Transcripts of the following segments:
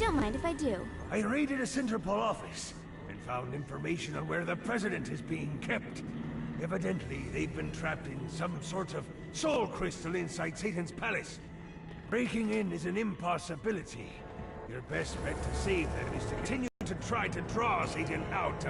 don't mind if I do. I raided a Centerpol office and found information on where the President is being kept. Evidently, they've been trapped in some sort of soul crystal inside Satan's palace. Breaking in is an impossibility. Your best bet to save them is to continue to try to draw Satan out.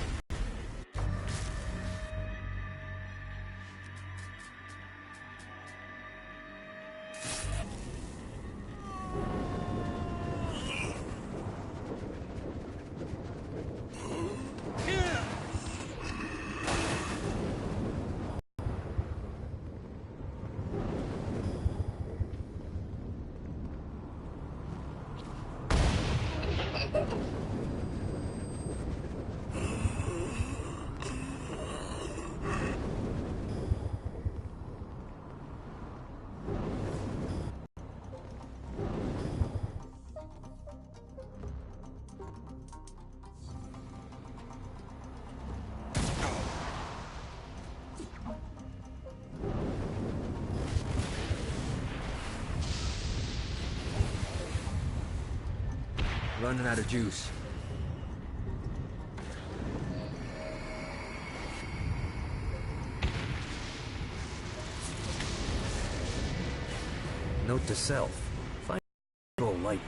Running out of juice. Note to self. Find lightning.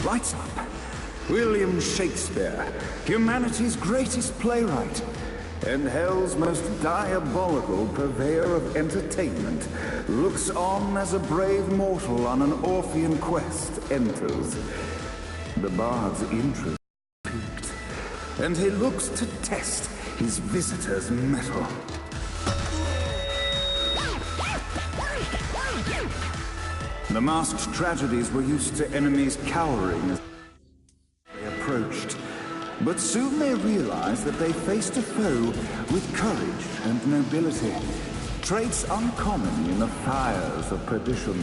Lights up. William Shakespeare, humanity's greatest playwright, and hell's most diabolical purveyor of entertainment, looks on as a brave mortal on an Orphean quest enters. The bard's interest piqued, and he looks to test his visitor's mettle. The masked tragedies were used to enemies cowering as they approached. But soon they realized that they faced a foe with courage and nobility, traits uncommon in the fires of perdition.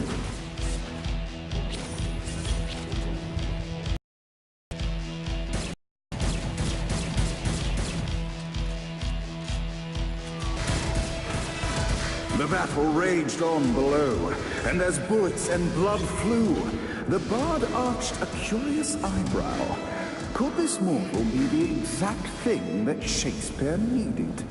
The battle raged on below, and as bullets and blood flew, the bard arched a curious eyebrow. Could this mortal be the exact thing that Shakespeare needed?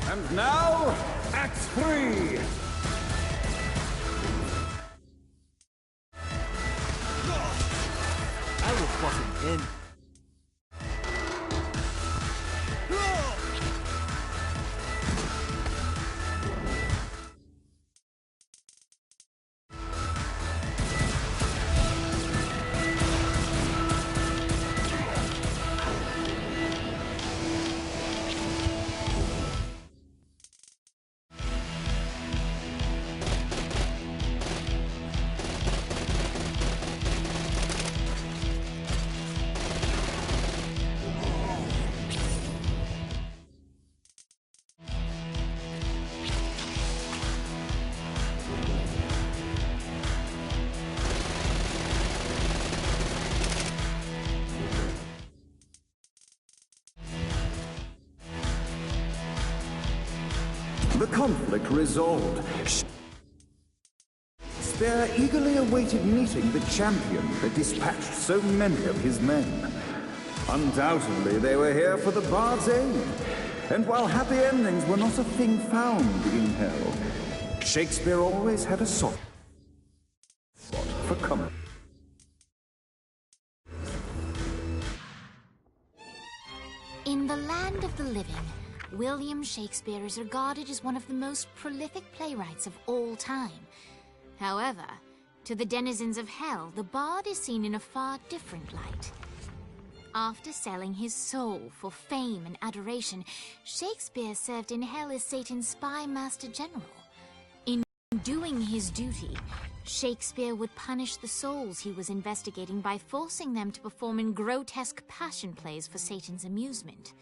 And now, Act 3! I will fucking end. The conflict resolved. Shakespeare eagerly awaited meeting the champion that dispatched so many of his men. Undoubtedly, they were here for the bard's aid. And while happy endings were not a thing found in hell, Shakespeare always had a soft spot for comedy. In the land of the living, William Shakespeare is regarded as one of the most prolific playwrights of all time. However, to the denizens of hell, the bard is seen in a far different light. After selling his soul for fame and adoration, Shakespeare served in hell as Satan's spy master general. In doing his duty, Shakespeare would punish the souls he was investigating by forcing them to perform in grotesque passion plays for Satan's amusement.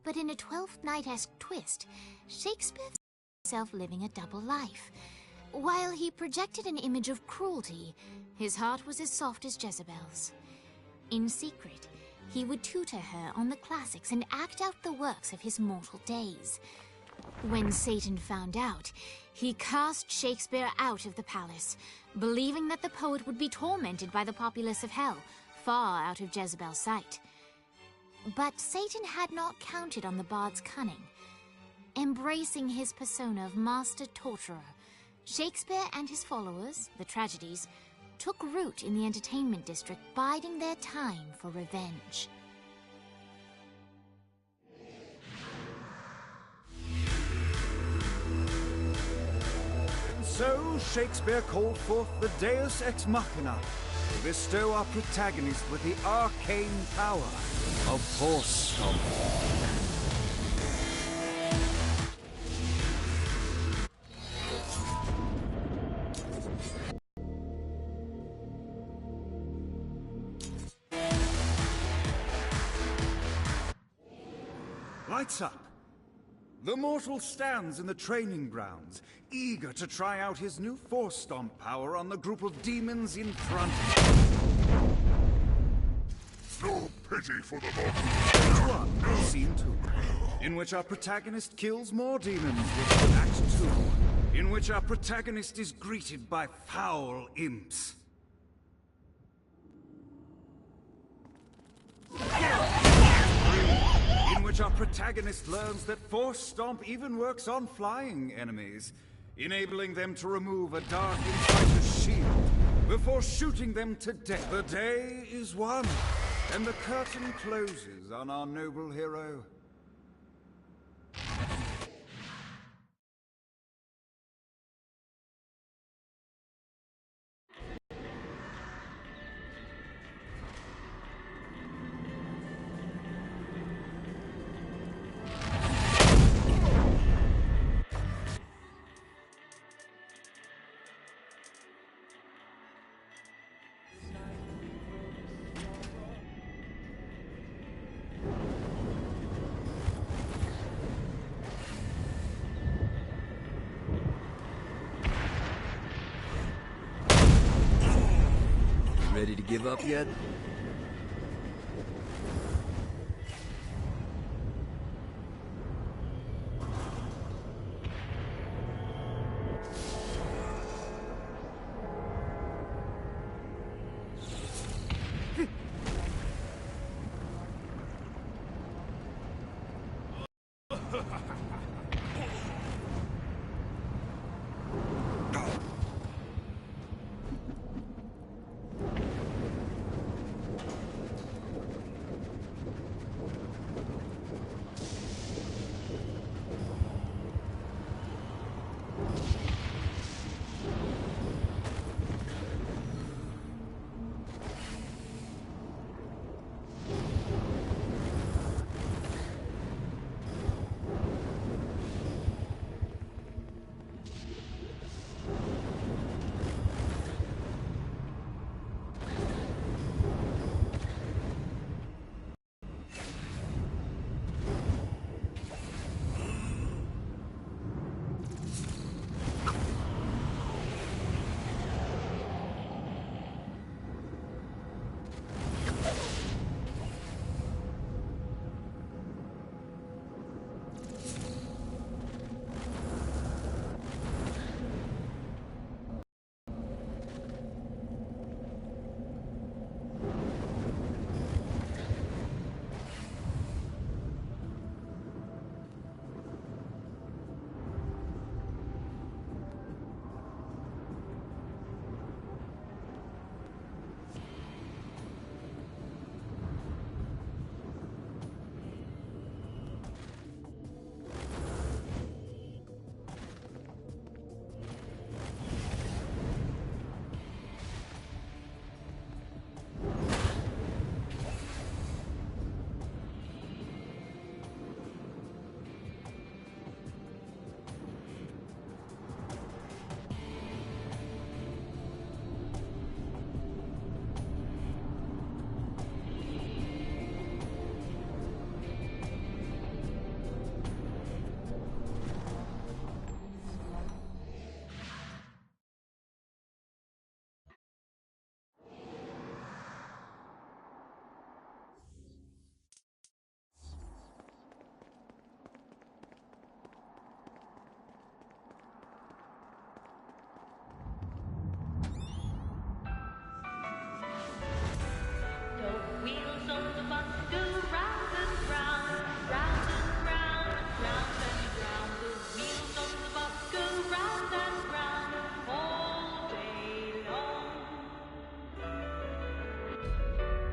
But in a Twelfth Night-esque twist, Shakespeare found himself living a double life. While he projected an image of cruelty, his heart was as soft as Jezebel's. In secret, he would tutor her on the classics and act out the works of his mortal days. When Satan found out, he cast Shakespeare out of the palace, believing that the poet would be tormented by the populace of hell, far out of Jezebel's sight. But Satan had not counted on the bard's cunning. Embracing his persona of master torturer, Shakespeare and his followers, the tragedies, took root in the entertainment district, biding their time for revenge. So Shakespeare called forth the Deus Ex Machina to bestow our protagonist with the arcane power of Force Stomp. Lights up. The mortal stands in the training grounds, eager to try out his new Force Stomp power on the group of demons in front of him. No pity for the Act 1, Scene 2, in which our protagonist kills more demons with Act 2, in which our protagonist is greeted by foul imps. In which our protagonist learns that Force Stomp even works on flying enemies, enabling them to remove a dark insider's shield before shooting them to death. The day is won, and the curtain closes on our noble hero. Ready to give up yet?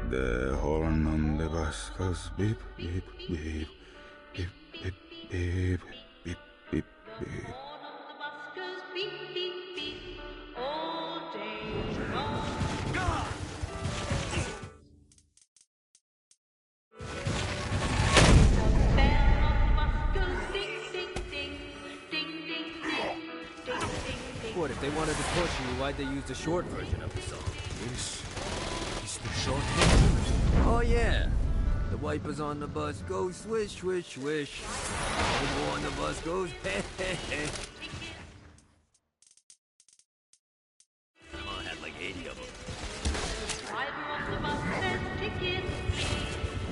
The horn on the bus goes beep, beep, beep, beep, beep, beep, beep, beep, beep. What, if they wanted to push you, why'd they use the short version of the song? This is the short version. Oh yeah! The wipers on the bus go swish, swish, swish. The more on the bus goes heh, heh, heh. I had like 80 of them. Driver on the bus says tickets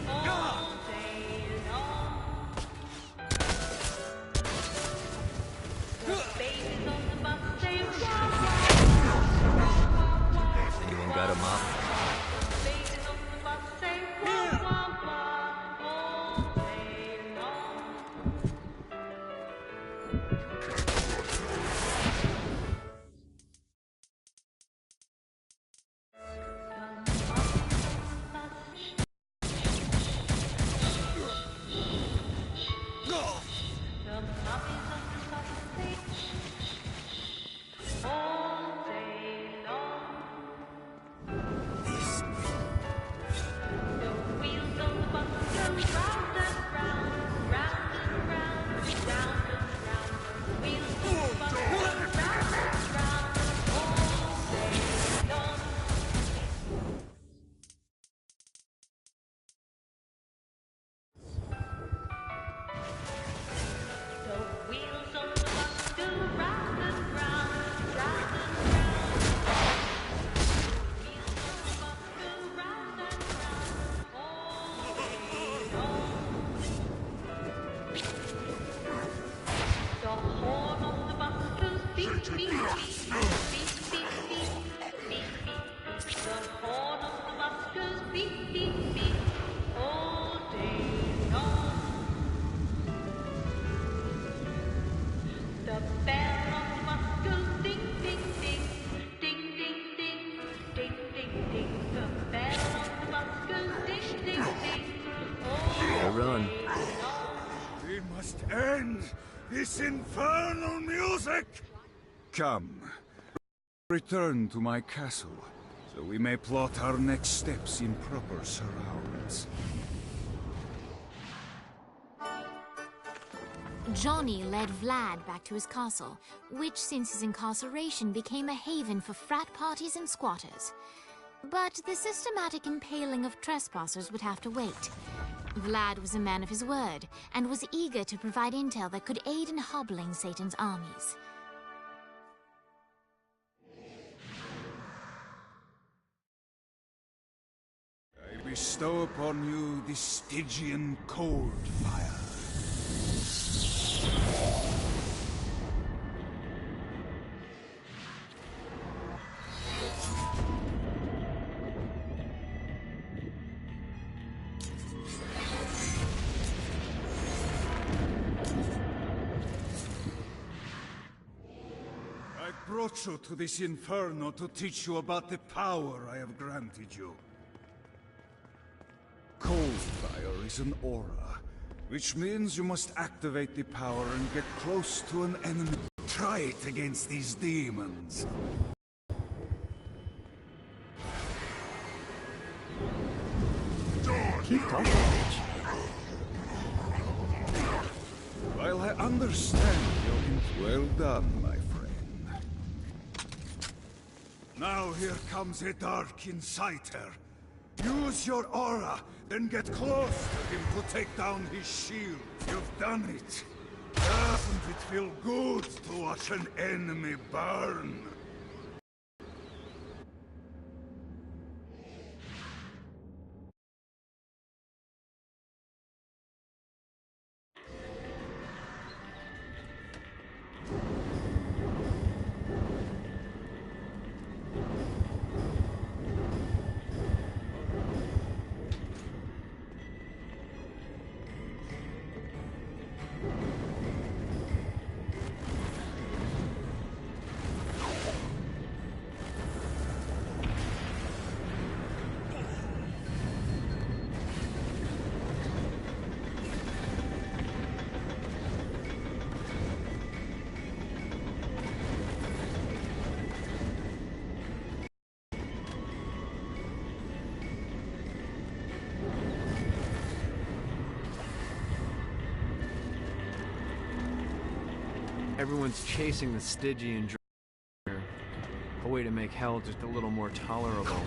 all day long. The babies on the bus say wah, wah, wah. Anyone got a mop? The babies on the bus say wah, wah, wah all day long. The puppies on the bus say all day long. The wheels on the bus go round and round, round and round, round and round. The wheels on the bus go round and round all day long. The wheels on the bus go round and round, round and round. The wheels on the bus go round and round all day long. The horn on the bus goes beep, beep, beep, beep, beep, beep, beep, beep, beep. The horn on the bus goes beep, beep, beep all day long. The bell on the bus goes ding, ding, ding, ding, ding, ding, ding, ding, ding. The bell on the bus goes ding, ding, ding. Better run. We must end this infernal music! Come, return to my castle, so we may plot our next steps in proper surrounds. Johnny led Vlad back to his castle, which since his incarceration became a haven for frat parties and squatters. But the systematic impaling of trespassers would have to wait. Vlad was a man of his word, and was eager to provide intel that could aid in hobbling Satan's armies. I bestow upon you the Stygian cold fire. I brought you to this inferno to teach you about the power I have granted you. Cold fire is an aura, which means you must activate the power and get close to an enemy. Try it against these demons. Keep talking, bitch. While I understand your well done, my friend. Now here comes a dark inciter. Use your aura, then get close to him to take down his shield. You've done it. Doesn't it feel good to watch an enemy burn? Everyone's chasing the Stygian here. A way to make hell just a little more tolerable.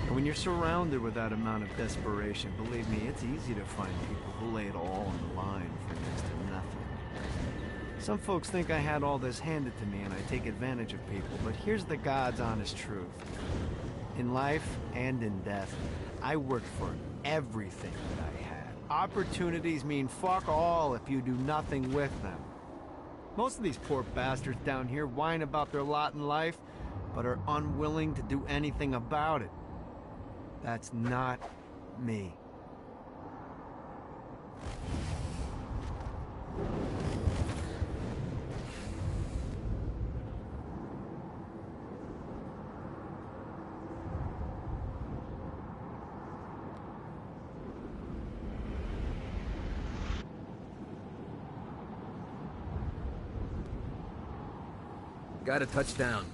And when you're surrounded with that amount of desperation, believe me, it's easy to find people who lay it all on the line for next to nothing. Some folks think I had all this handed to me and I take advantage of people, but here's the God's honest truth. In life and in death, I worked for everything that I had. Opportunities mean fuck all if you do nothing with them. Most of these poor bastards down here whine about their lot in life, but are unwilling to do anything about it. That's not me. Got a touchdown.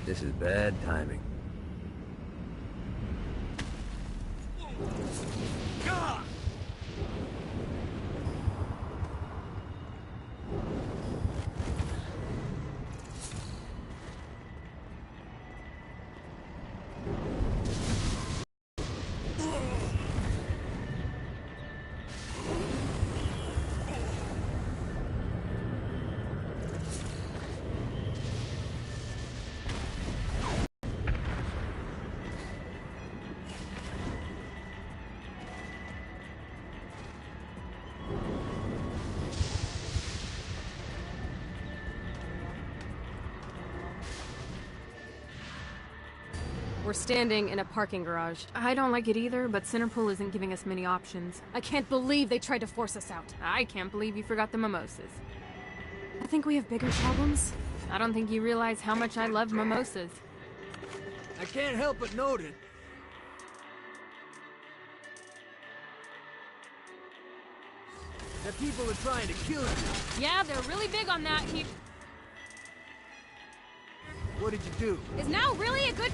This is bad timing. We're standing in a parking garage. I don't like it either, but Centerpool isn't giving us many options. I can't believe they tried to force us out. I can't believe you forgot the mimosas. I think we have bigger problems. I don't think you realize how much I love mimosas. I can't help but note it. That people are trying to kill you. Yeah, they're really big on that. What did you do? Is now really a good time?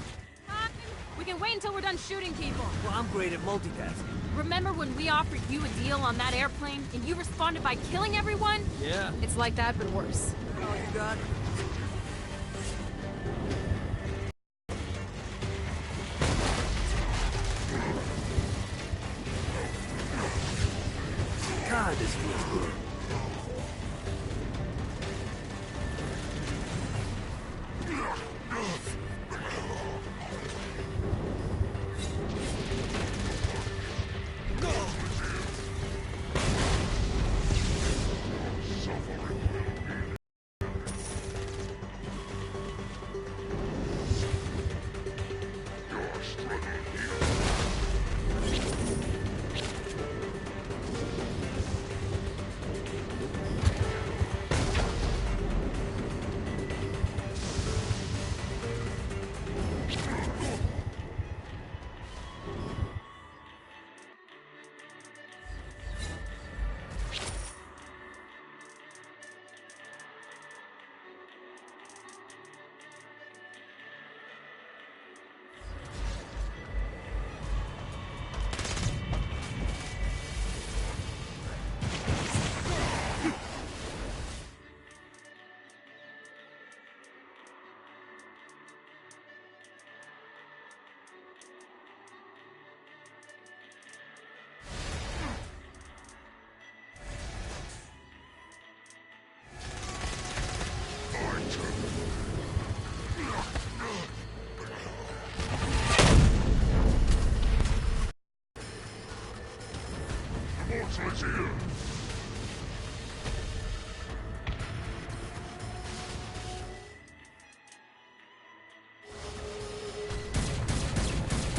We can wait until we're done shooting people. Well, I'm great at multitasking. Remember when we offered you a deal on that airplane and you responded by killing everyone? Yeah. It's like that, but worse. Oh, you got it. God, this feels good.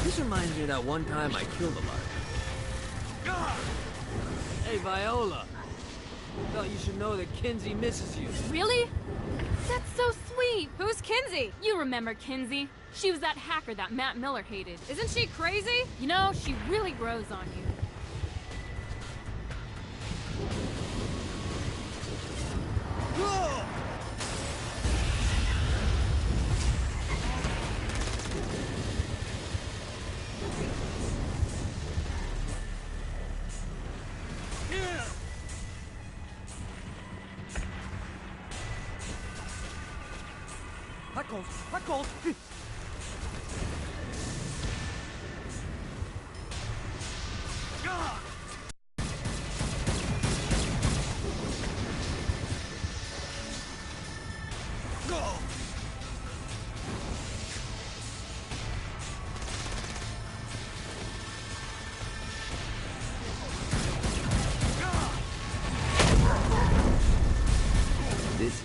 This reminds me of that one time I killed a lot. Hey, Viola. Thought you should know that Kinsey misses you. Really? That's so sweet. Who's Kinsey? You remember Kinsey. She was that hacker that Matt Miller hated. Isn't she crazy? You know, she really grows on you. Whoa! Hot cold! Hot cold! This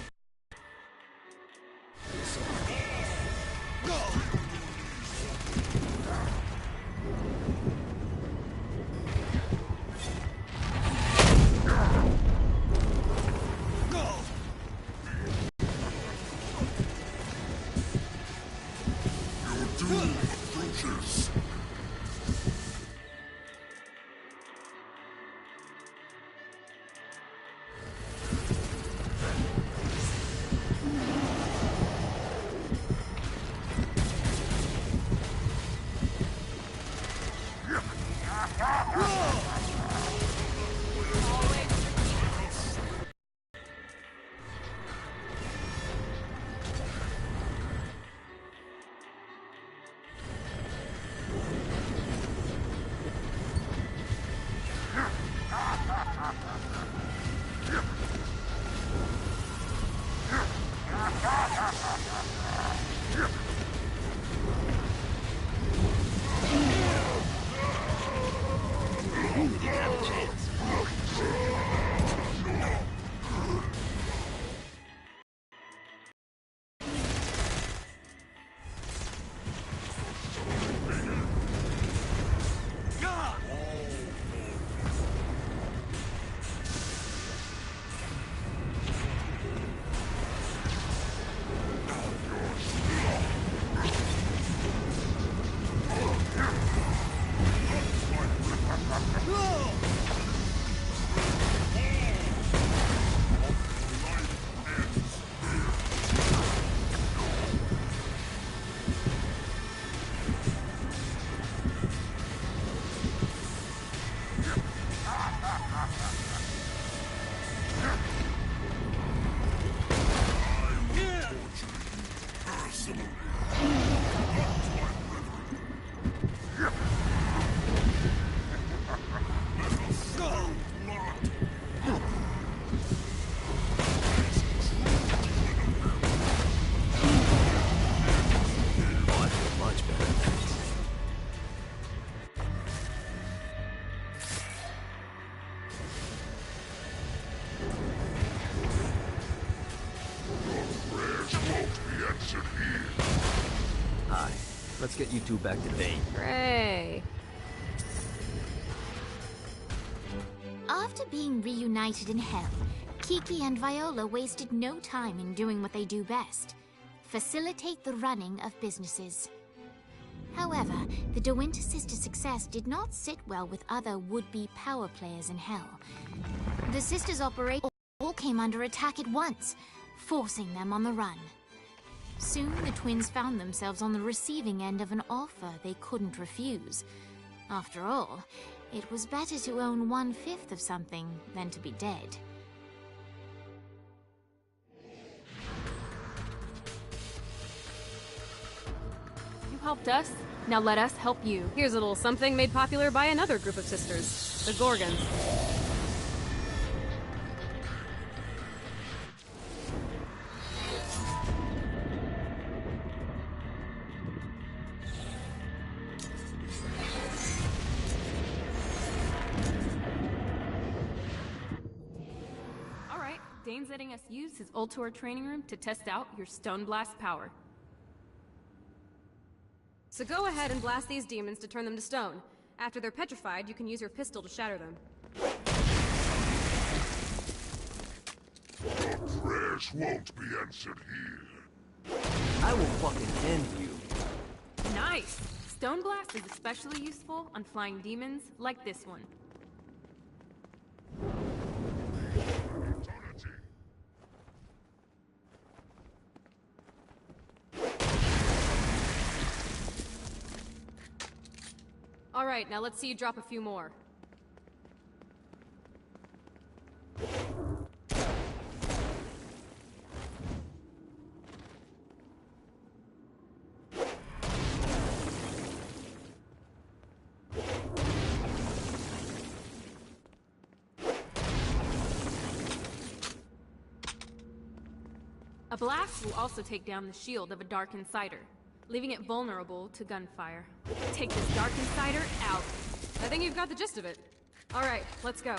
Doom approaches. Hi. Let's get you two back to date. Hooray. After being reunited in Hell, Kiki and Viola wasted no time in doing what they do best: facilitate the running of businesses. However, the De Winter sisters' success did not sit well with other would-be power players in Hell. The sisters' operation all came under attack at once, forcing them on the run. Soon, the twins found themselves on the receiving end of an offer they couldn't refuse. After all, it was better to own 1/5 of something than to be dead. You helped us, now let us help you. Here's a little something made popular by another group of sisters, the Gorgons. Dane's letting us use his Ultor training room to test out your Stone Blast power. So go ahead and blast these demons to turn them to stone. After they're petrified, you can use your pistol to shatter them. Your prayers won't be answered here. I will fucking end you. Nice! Stone Blast is especially useful on flying demons like this one. Alright, now let's see you drop a few more. A blast will also take down the shield of a Dark Insider, leaving it vulnerable to gunfire. Take this Dark Insider out. I think you've got the gist of it. All right, let's go.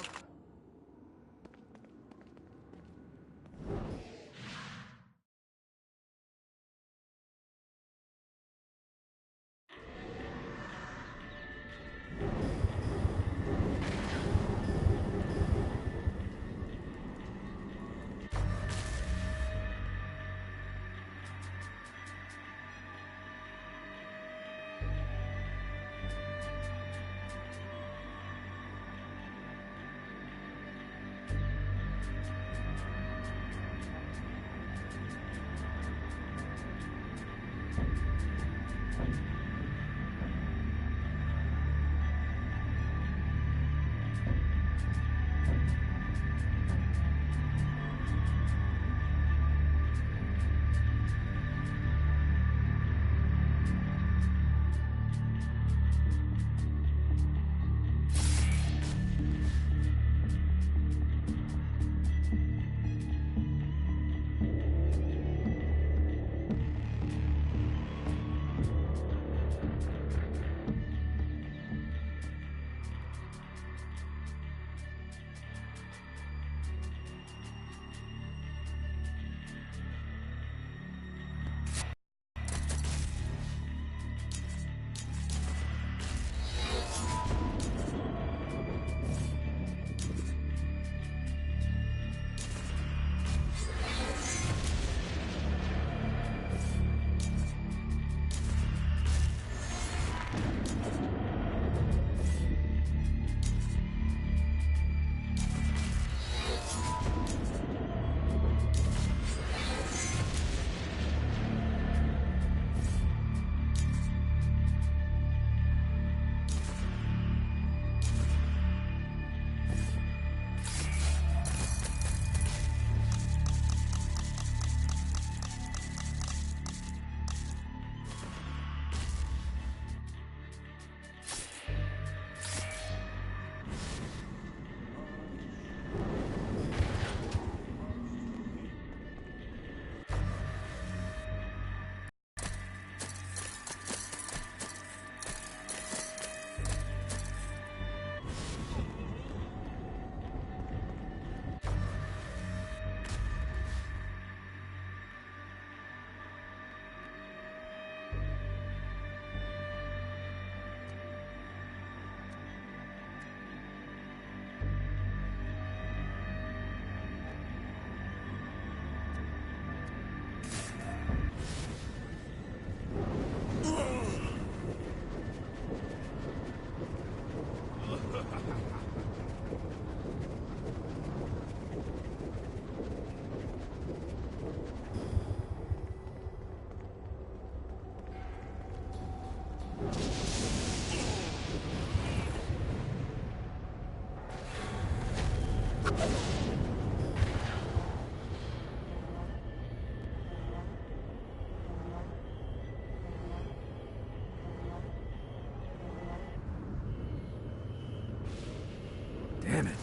Damn it.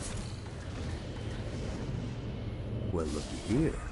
Well, looky here.